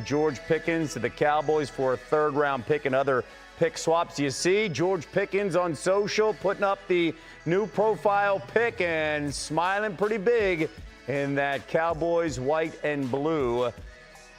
George Pickens to the Cowboys for a third-round pick and other pick swaps. You see George Pickens on social putting up the new profile pick and smiling pretty big in that Cowboys white and blue.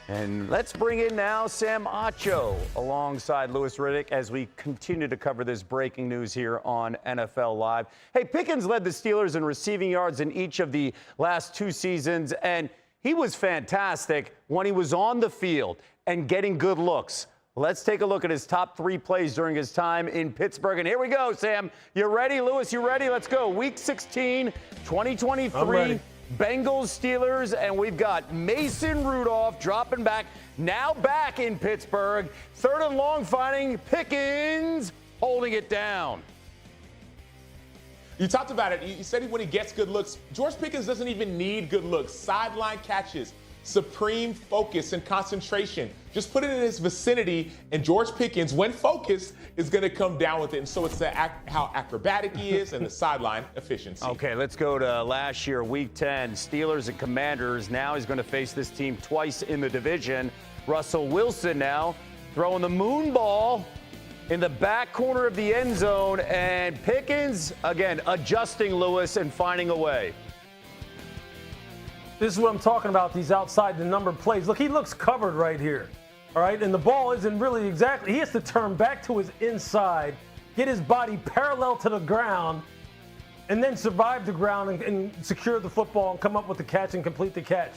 And let's bring in now Sam Acho alongside Louis Riddick as we continue to cover this breaking news here on NFL Live. Hey, Pickens led the Steelers in receiving yards in each of the last two seasons, and he was fantastic when he was on the field and getting good looks. Let's take a look at his top three plays during his time in Pittsburgh. And here we go, Sam. You ready? Louis, you ready? Let's go. Week 16, 2023. Bengals, Steelers, and we've got Mason Rudolph dropping back, now back in Pittsburgh. Third and long finding Pickens holding it down. You talked about it. You said when he gets good looks, George Pickens doesn't even need good looks. Sideline catches, supreme focus and concentration. Just put it in his vicinity, and George Pickens, when focused, is going to come down with it. And so it's how acrobatic he is and the sideline efficiency. Okay, let's go to last year, Week 10. Steelers and Commanders. Now he's going to face this team twice in the division. Russell Wilson now throwing the moon ball in the back corner of the end zone, and Pickens, again, adjusting Lewis and finding a way. This is what I'm talking about, these outside the number plays. Look, he looks covered right here, all right? And the ball isn't really exactly, he has to turn back to his inside, get his body parallel to the ground, and then survive the ground and secure the football and come up with the catch and complete the catch.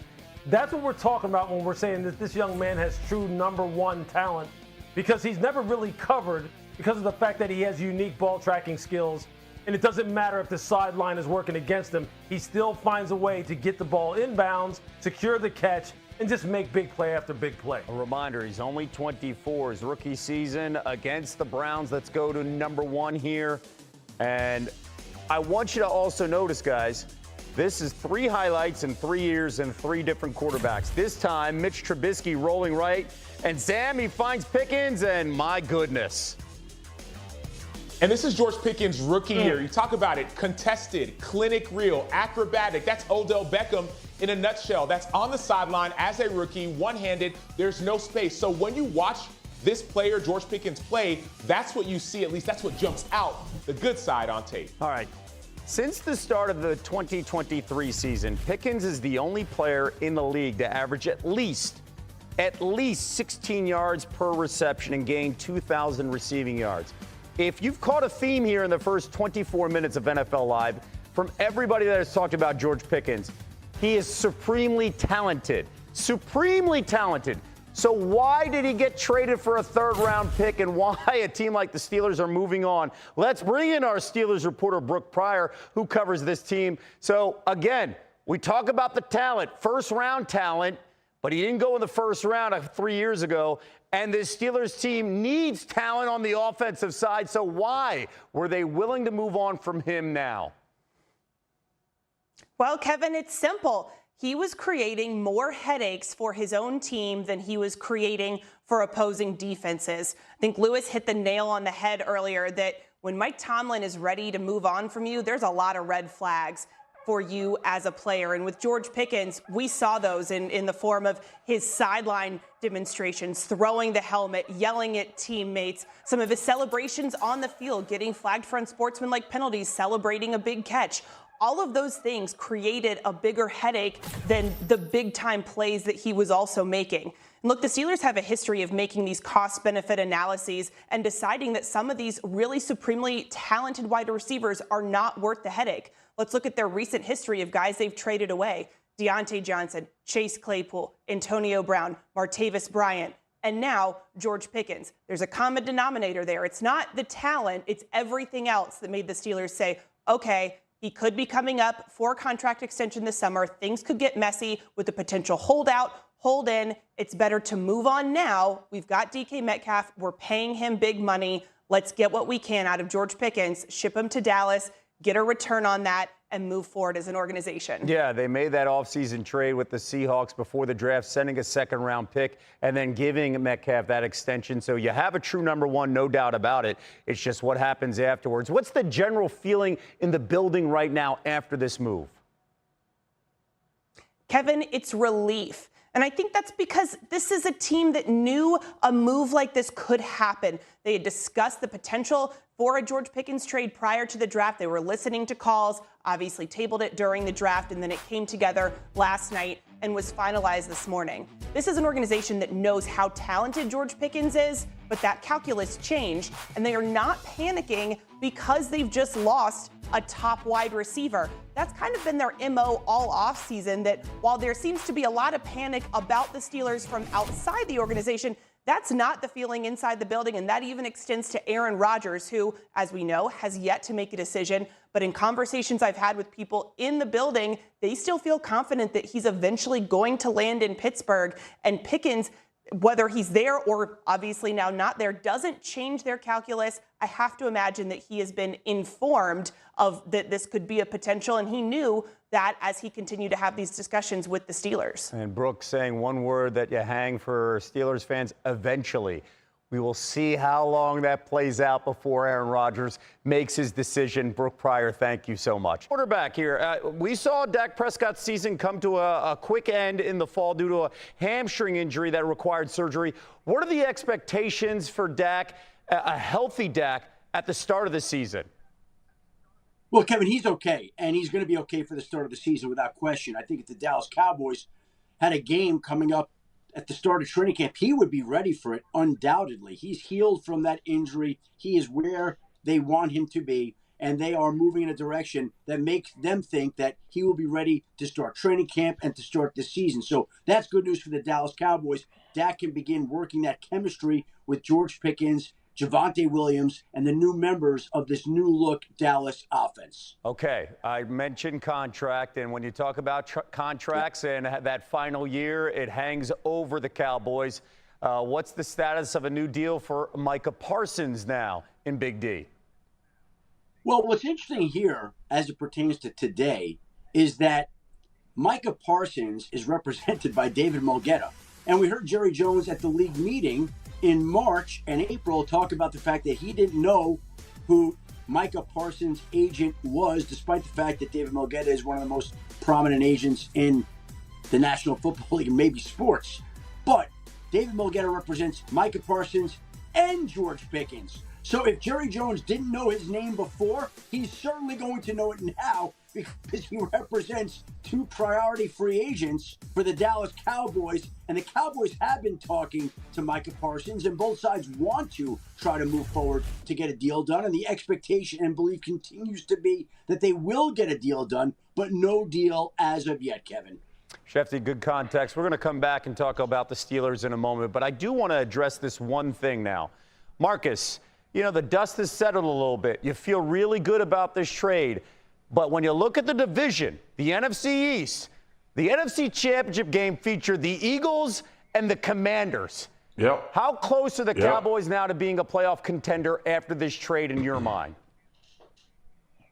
That's what we're talking about when we're saying that this young man has true number one talent, because he's never really covered because of the fact that he has unique ball tracking skills. And it doesn't matter if the sideline is working against him. He still finds a way to get the ball inbounds, secure the catch, and just make big play after big play. A reminder, he's only 24. His rookie season against the Browns. Let's go to number one here. And I want you to also notice, guys, this is 3 highlights in 3 years and 3 different quarterbacks. This time, Mitch Trubisky rolling right. And Sam, he finds Pickens, and my goodness. And this is George Pickens' rookie year. You talk about it, contested, clinic real, acrobatic. That's Odell Beckham in a nutshell. That's on the sideline as a rookie, one-handed. There's no space. So when you watch this player, George Pickens, play, that's what you see. At least that's what jumps out, the good side on tape. All right. Since the start of the 2023 season, Pickens is the only player in the league to average at least 16 yards per reception and gain 2,000 receiving yards. If you've caught a theme here in the first 24 minutes of NFL Live, from everybody that has talked about George Pickens, he is supremely talented. Supremely talented. So why did he get traded for a third-round pick, and why a team like the Steelers are moving on? Let's bring in our Steelers reporter, Brooke Pryor, who covers this team. So, again, we talk about the talent, first-round talent, but he didn't go in the first round 3 years ago. And this Steelers team needs talent on the offensive side. So why were they willing to move on from him now? Well, Kevin, it's simple. He was creating more headaches for his own team than he was creating for opposing defenses. I think Lewis hit the nail on the head earlier that when Mike Tomlin is ready to move on from you, there's a lot of red flags for you as a player. And with George Pickens, we saw those in the form of his sideline demonstrations, throwing the helmet, yelling at teammates, some of his celebrations on the field, getting flagged for unsportsmanlike penalties, celebrating a big catch. All of those things created a bigger headache than the big-time plays that he was also making. And look, the Steelers have a history of making these cost-benefit analyses and deciding that some of these really supremely talented wide receivers are not worth the headache. Let's look at their recent history of guys they've traded away. Deontay Johnson, Chase Claypool, Antonio Brown, Martavis Bryant, and now George Pickens. There's a common denominator there. It's not the talent, it's everything else that made the Steelers say, okay, he could be coming up for a contract extension this summer. Things could get messy with the potential holdout, hold in. It's better to move on now. We've got DK Metcalf. We're paying him big money. Let's get what we can out of George Pickens, ship him to Dallas, get a return on that, and move forward as an organization. Yeah, they made that offseason trade with the Seahawks before the draft, sending a second-round pick and then giving Metcalf that extension. So you have a true number one, no doubt about it. It's just what happens afterwards. What's the general feeling in the building right now after this move? Kevin, it's relief. And I think that's because this is a team that knew a move like this could happen. They had discussed the potential for a George Pickens trade prior to the draft. They were listening to calls, obviously tabled it during the draft, and then it came together last night and was finalized this morning. This is an organization that knows how talented George Pickens is, but that calculus changed, and they are not panicking because they've just lost a top wide receiver. That's kind of been their MO all offseason, that while there seems to be a lot of panic about the Steelers from outside the organization, that's not the feeling inside the building, and that even extends to Aaron Rodgers, who, as we know, has yet to make a decision. But in conversations I've had with people in the building, they still feel confident that he's eventually going to land in Pittsburgh. And Pickens, whether he's there or obviously now not there, doesn't change their calculus. I have to imagine that he has been informed of that this could be a potential, and he knew that as he continued to have these discussions with the Steelers. And Brooke saying one word that you hang for Steelers fans: eventually. We will see how long that plays out before Aaron Rodgers makes his decision. Brooke Pryor, thank you so much. Quarterback here. We saw Dak Prescott's season come to a quick end in the fall due to a hamstring injury that required surgery. What are the expectations for Dak, a healthy Dak, at the start of the season? Well, Kevin, he's okay, and he's going to be okay for the start of the season without question. I think if the Dallas Cowboys had a game coming up at the start of training camp, he would be ready for it, undoubtedly. He's healed from that injury. He is where they want him to be, and they are moving in a direction that makes them think that he will be ready to start training camp and to start this season. So that's good news for the Dallas Cowboys. Dak can begin working that chemistry with George Pickens, Javonte Williams, and the new members of this new-look Dallas offense. Okay, I mentioned contract, and when you talk about contracts and that final year, it hangs over the Cowboys. What's the status of a new deal for Micah Parsons now in Big D? Well, what's interesting here, as it pertains to today, is that Micah Parsons is represented by David Mulgeta. And we heard Jerry Jones at the league meeting in March and April talk about the fact that he didn't know who Micah Parsons' agent was, despite the fact that David Mulgeta is one of the most prominent agents in the National Football League and maybe sports. But David Mulgeta represents Micah Parsons and George Pickens. So if Jerry Jones didn't know his name before, he's certainly going to know it now, because he represents two priority free agents for the Dallas Cowboys. And the Cowboys have been talking to Micah Parsons, and both sides want to try to move forward to get a deal done. And the expectation and belief continues to be that they will get a deal done, but no deal as of yet, Kevin. Shefty, good context. We're going to come back and talk about the Steelers in a moment, but I do want to address this one thing now. Marcus, you know, the dust has settled a little bit. You feel really good about this trade. But when you look at the division, the NFC East, the NFC Championship game featured the Eagles and the Commanders. Yep. How close are the Cowboys now to being a playoff contender after this trade in your mind?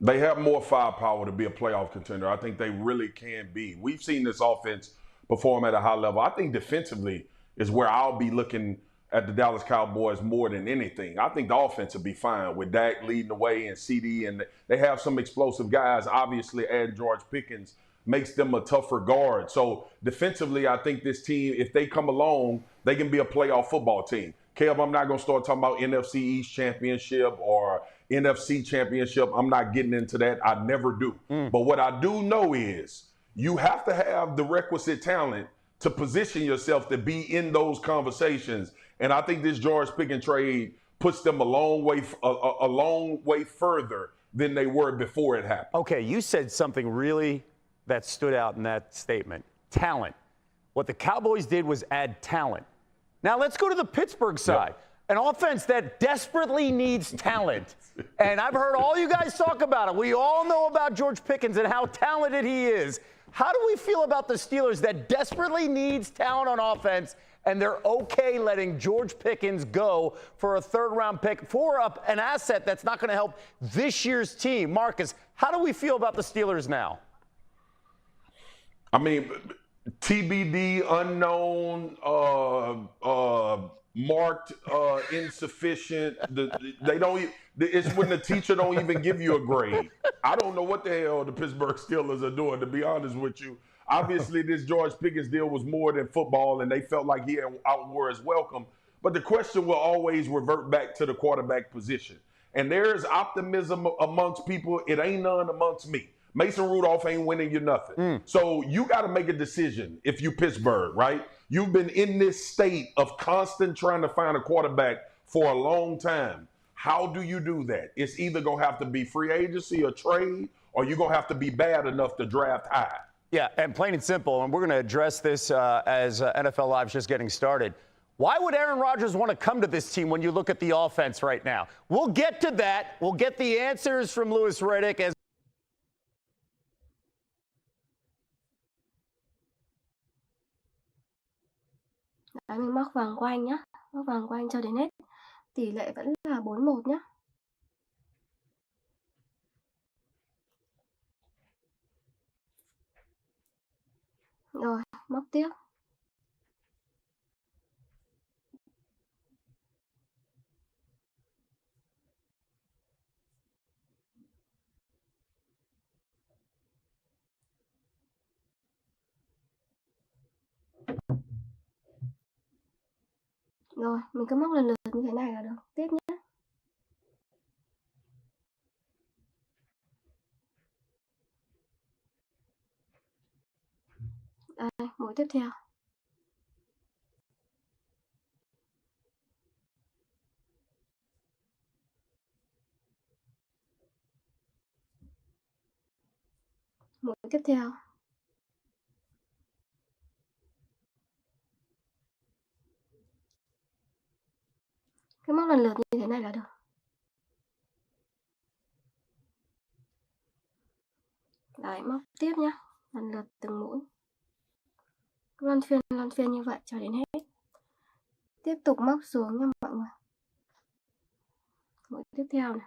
They have more firepower to be a playoff contender. I think they really can be. We've seen this offense perform at a high level. I think defensively is where I'll be looking at the Dallas Cowboys more than anything. I think the offense will be fine with Dak leading the way and CD, and they have some explosive guys. Obviously, adding George Pickens makes them a tougher guard. So defensively, I think this team, if they come along, they can be a playoff football team. Kev, I'm not going to start talking about NFC East championship or NFC championship. I'm not getting into that. I never do. But what I do know is you have to have the requisite talent to position yourself to be in those conversations. And I think this George Pickens trade puts them a long way further than they were before it happened. Okay, you said something really that stood out in that statement. Talent. What the Cowboys did was add talent. Now let's go to the Pittsburgh side. An offense that desperately needs talent. And I've heard all you guys talk about it. We all know about George Pickens and how talented he is. How do we feel about the Steelers that desperately needs talent on offense, and they're okay letting George Pickens go for a third-round pick for an asset that's not going to help this year's team? Marcus, how do we feel about the Steelers now? I mean, TBD, unknown, marked insufficient. They don't. It's when the teacher don't even give you a grade. I don't know what the hell the Pittsburgh Steelers are doing, to be honest with you. Obviously, this George Pickens deal was more than football, and they felt like he outwore his welcome. But the question will always revert back to the quarterback position. And there's optimism amongst people. It ain't none amongst me. Mason Rudolph ain't winning you nothing. So you got to make a decision if you Pittsburgh, right? You've been in this state of constant trying to find a quarterback for a long time. How do you do that? It's either going to have to be free agency or trade, or you're going to have to be bad enough to draft high. Yeah, and plain and simple, and we're going to address this as NFL Live's just getting started. Why would Aaron Rodgers want to come to this team when you look at the offense right now? We'll get to that. We'll get the answers from Louis Riddick as Đấy, mình móc vòng quanh nhá. Móc vòng quanh cho đến hết. Tỷ lệ vẫn là 4-1 nhá. Rồi, móc tiếp. Rồi, mình cứ móc lần lượt như thế này là được. Tiếp nhé. Đây, mũi tiếp theo. Mũi tiếp theo. Cứ móc lần lượt như thế này là được. Đấy, móc tiếp nhá. Lần lượt từng mũi. Cứ luân phiên như vậy cho đến hết. Tiếp tục móc xuống nha mọi người. Mũi tiếp theo này.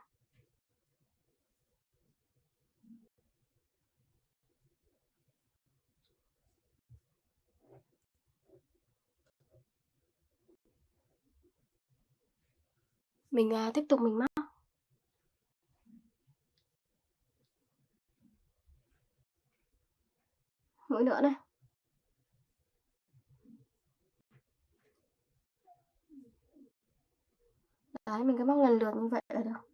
Mình tiếp tục mình móc. Mũi nữa này. Đấy, mình cứ móc lần lượt như vậy là được.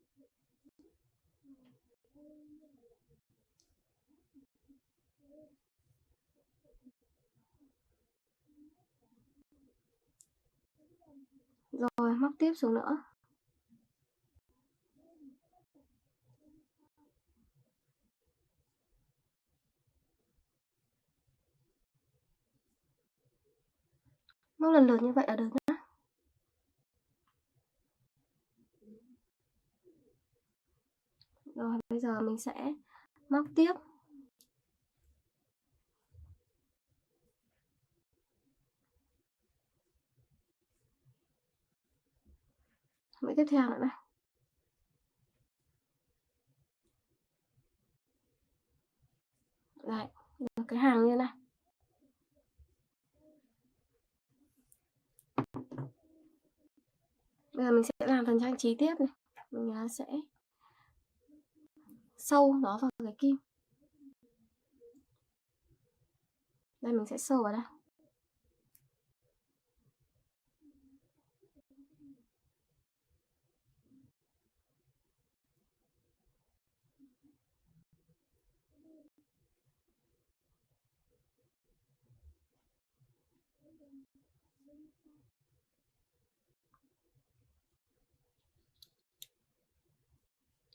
Rồi, móc tiếp xuống nữa. Móc lần lượt như vậy là được nhé. Rồi, bây giờ mình sẽ móc tiếp. Mũi tiếp theo nữa này. Đấy, được cái hàng như này. Bây giờ mình sẽ làm phần trang trí tiếp này. Mình sẽ sâu nó vào cái kim. Đây mình sẽ sâu vào đây.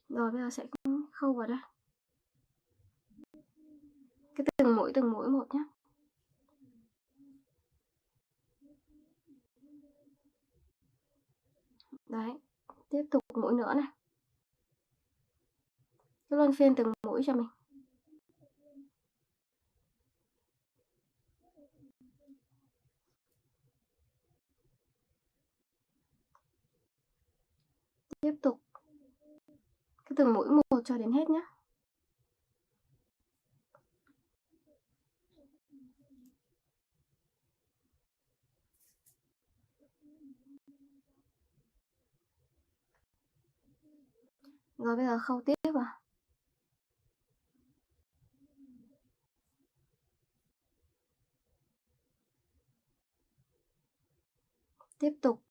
Rồi bây giờ sẽ khâu vào đây. Cái từng mũi một nhé. Đấy, tiếp tục mũi nữa này. Cứ luân phiên từng mũi cho mình. Tiếp tục cái từng mũi một cho đến hết nhé. Rồi bây giờ khâu tiếp vào. Tiếp tục